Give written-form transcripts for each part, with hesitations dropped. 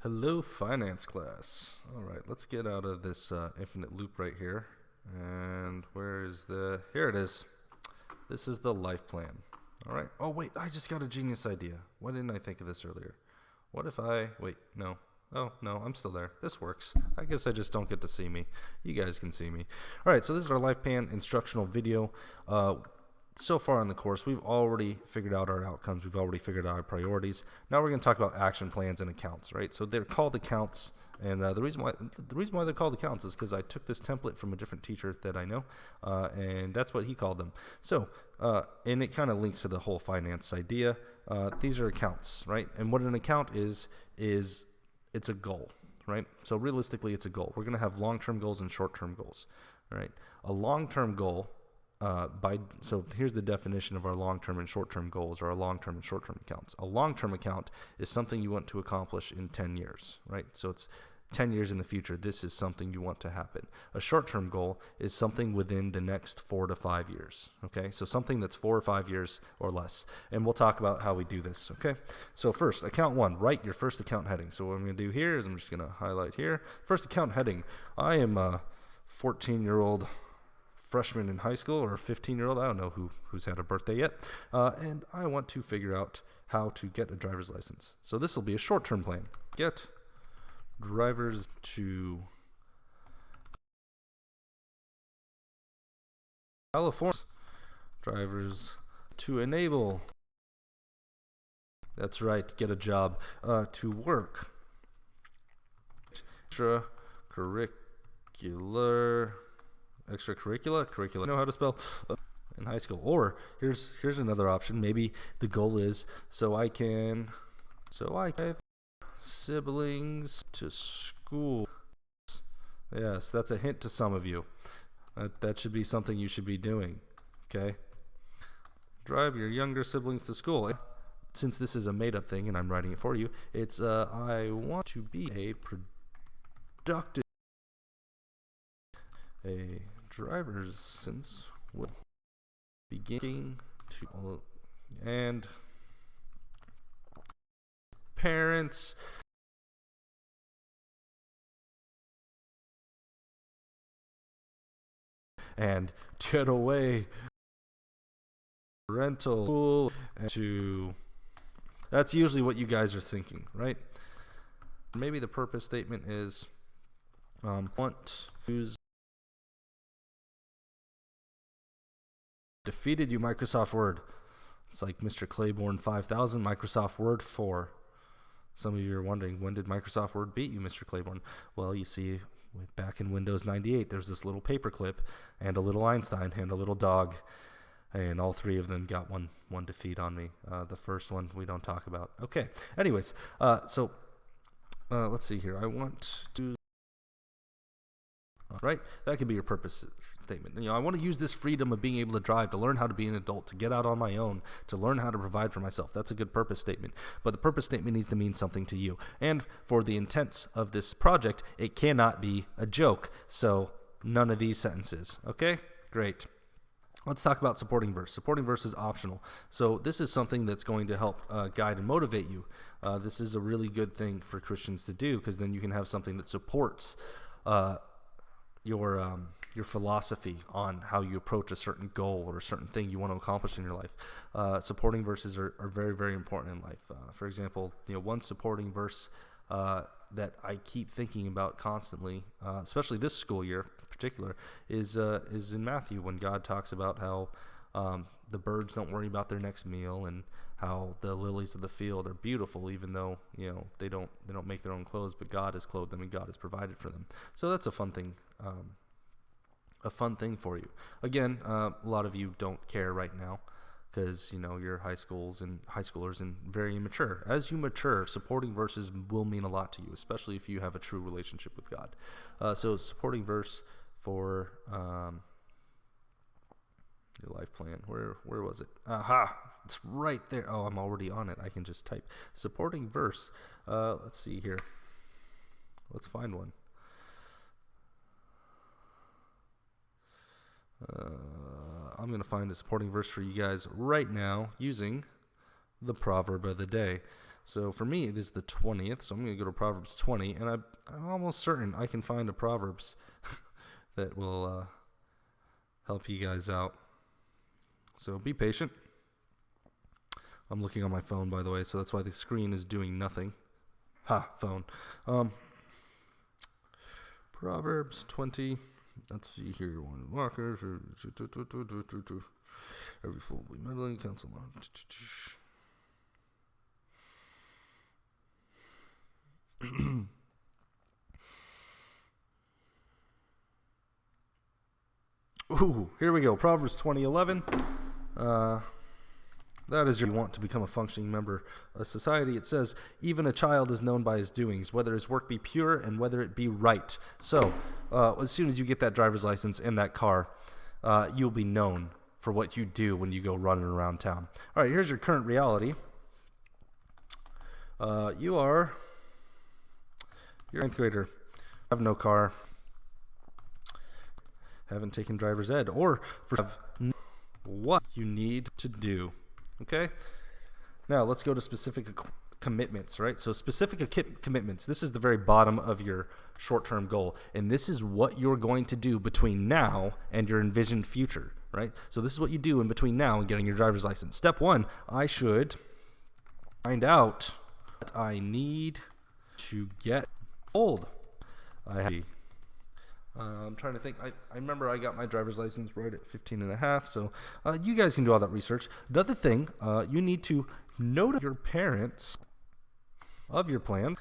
Hello, finance class. All right, let's get out of this infinite loop right here. And where is here it is. This is the life plan. All right. Oh, wait, I just got a genius idea. Why didn't I think of this earlier? What if wait, no. Oh, no, I'm still there. This works. I guess I just don't get to see me. You guys can see me. All right, so this is our life plan instructional video. So far in the course, we've already figured out our outcomes. We've already figured out our priorities. Now we're going to talk about action plans and accounts, right? So they're called accounts, and the reason why they're called accounts is because I took this template from a different teacher that I know, and that's what he called them. So, and it kind of links to the whole finance idea. These are accounts, right? And what an account is it's a goal, right? So realistically, it's a goal. We're going to have long-term goals and short-term goals, right? A long-term goal. So here's the definition of our long-term and short-term goals, or our long-term and short-term accounts. A long-term account is something you want to accomplish in 10 years, right? So it's 10 years in the future. This is something you want to happen. A short-term goal is something within the next 4 to 5 years, okay? So something that's 4 or 5 years or less. And we'll talk about how we do this, okay? So first, account one, write your first account heading. So what I'm going to do here is I'm just going to highlight here. First account heading. I am a 14-year-old freshman in high school, or a 15-year-old, I don't know who's had a birthday yet, and I want to figure out how to get a driver's license. So this will be a short-term plan. Get drivers to California. Drivers to enable. That's right, get a job. To work. Curricula, know how to spell in high school. Or here's another option. Maybe the goal is so I have siblings to school. Yes, that's a hint to some of you. That should be something you should be doing. Okay, drive your younger siblings to school. Since this is a made-up thing and I'm writing it for you, it's I want to be a productive. A driver's license will begin to, and parents and get away rental to. That's usually what you guys are thinking, right? Maybe the purpose statement is want to use. Defeated you, Microsoft Word. It's like Mr. Claiborne 5000, Microsoft Word 4. Some of you are wondering, when did Microsoft Word beat you, Mr. Claiborne? Well, you see, back in Windows 98, there's this little paperclip and a little Einstein and a little dog, and all three of them got one defeat on me. The first one we don't talk about. Okay, anyways, so let's see here. I want to, right? That could be your purpose statement. I want to use this freedom of being able to drive, to learn how to be an adult, to get out on my own, to learn how to provide for myself. That's a good purpose statement. But the purpose statement needs to mean something to you. And for the intents of this project, it cannot be a joke. So none of these sentences. Okay? Great. Let's talk about supporting verse. Supporting verse is optional. So this is something that's going to help guide and motivate you. This is a really good thing for Christians to do, because then you can have something that supports your philosophy on how you approach a certain goal or a certain thing you want to accomplish in your life. Supporting verses are very, very important in life. For example, one supporting verse that I keep thinking about constantly, especially this school year in particular, is in Matthew, when God talks about how the birds don't worry about their next meal, and how the lilies of the field are beautiful, even though they don't make their own clothes, but God has clothed them and God has provided for them. So that's a fun thing. A fun thing for you. Again, a lot of you don't care right now because you're high schoolers and very immature. As you mature, supporting verses will mean a lot to you, especially if you have a true relationship with God. So supporting verse for your life plan. Where was it? Aha! It's right there. Oh, I'm already on it. I can just type supporting verse. Let's see here. Let's find one. I'm going to find a supporting verse for you guys right now using the proverb of the day. So for me, it is the 20th. So I'm going to go to Proverbs 20, and I'm almost certain I can find a Proverbs that will help you guys out. So be patient. I'm looking on my phone, by the way, so that's why the screen is doing nothing. Ha, phone. Proverbs 20. Let's see here. One walkers. Every fool will be meddling. Counsel. Ooh, here we go. Proverbs 20:11. That is, you want to become a functioning member of society. It says, even a child is known by his doings, whether his work be pure and whether it be right. So, as soon as you get that driver's license in that car, you'll be known for what you do when you go running around town. All right, here's your current reality. You're a 9th grader, have no car, haven't taken driver's ed, or for what you need to do. Okay, now let's go to specific commitments, right? So specific commitments, this is the very bottom of your short-term goal, and this is what you're going to do between now and your envisioned future, right? So this is what you do in between now and getting your driver's license. Step 1, I should find out what I need to get old. I'm trying to think. I remember I got my driver's license right at 15 and a half, so you guys can do all that research. Another thing, you need to notify your parents of your plan.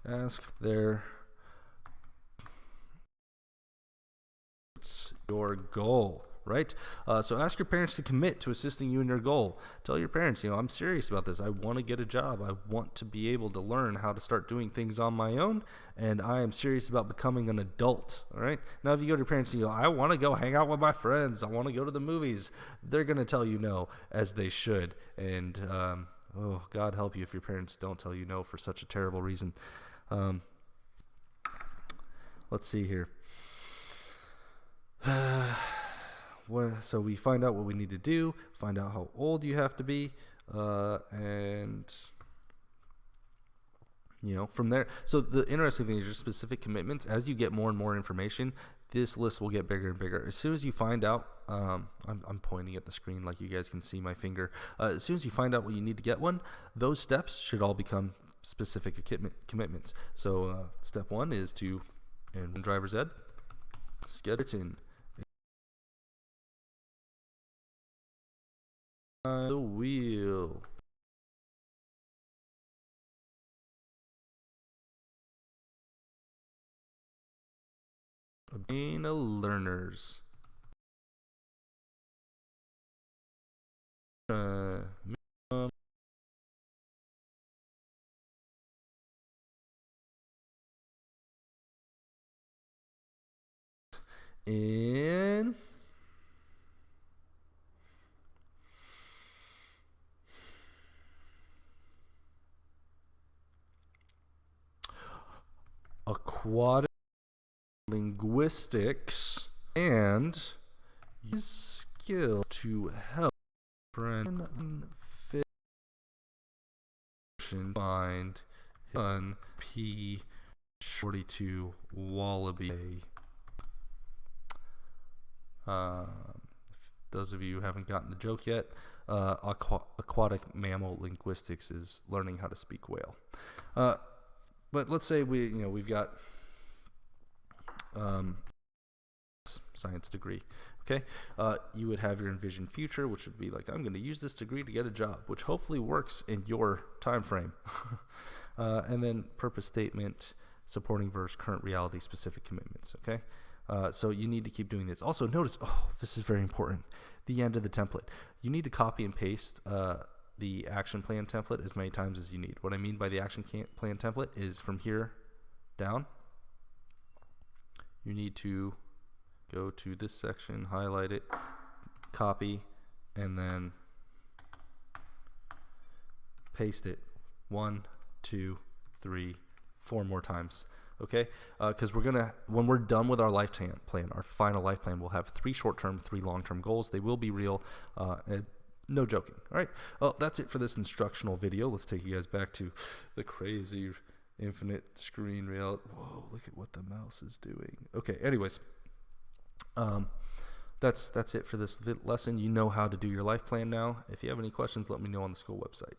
Ask their your goal, right? So ask your parents to commit to assisting you in your goal. Tell your parents, I'm serious about this. I want to get a job. I want to be able to learn how to start doing things on my own, and I am serious about becoming an adult, all right? Now, if you go to your parents and you go, I want to go hang out with my friends. I want to go to the movies. They're going to tell you no, as they should. And, God help you if your parents don't tell you no for such a terrible reason. Let's see here. So we find out what we need to do, find out how old you have to be, and from there. So the interesting thing is your specific commitments. As you get more and more information, this list will get bigger and bigger. As soon as you find out, I'm pointing at the screen like you guys can see my finger. As soon as you find out what you need to get one, those steps should all become specific commitments. So step 1 is to, in driver's ed, get it in. The wheel. Being a learners. In aquatic linguistics and use skill to help find P42 wallaby. Those of you who haven't gotten the joke yet, aquatic mammal linguistics is learning how to speak whale. But let's say we've got science degree. Okay, you would have your envisioned future, which would be like, I'm going to use this degree to get a job, which hopefully works in your time frame. And then purpose statement, supporting verse, current reality, specific commitments. Okay, so you need to keep doing this. Also, notice, this is very important, the end of the template. You need to copy and paste the action plan template as many times as you need. What I mean by the action plan template is from here down, you need to go to this section, highlight it, copy, and then paste it 1, 2, 3, 4 more times. Okay, because when we're done with our lifetime plan, our final life plan, we'll have 3 short-term, 3 long-term goals. They will be real. No joking. All right. Well, that's it for this instructional video. Let's take you guys back to the crazy infinite screen reality. Whoa, look at what the mouse is doing. Okay, anyways. That's it for this lesson. You know how to do your life plan now. If you have any questions, let me know on the school website.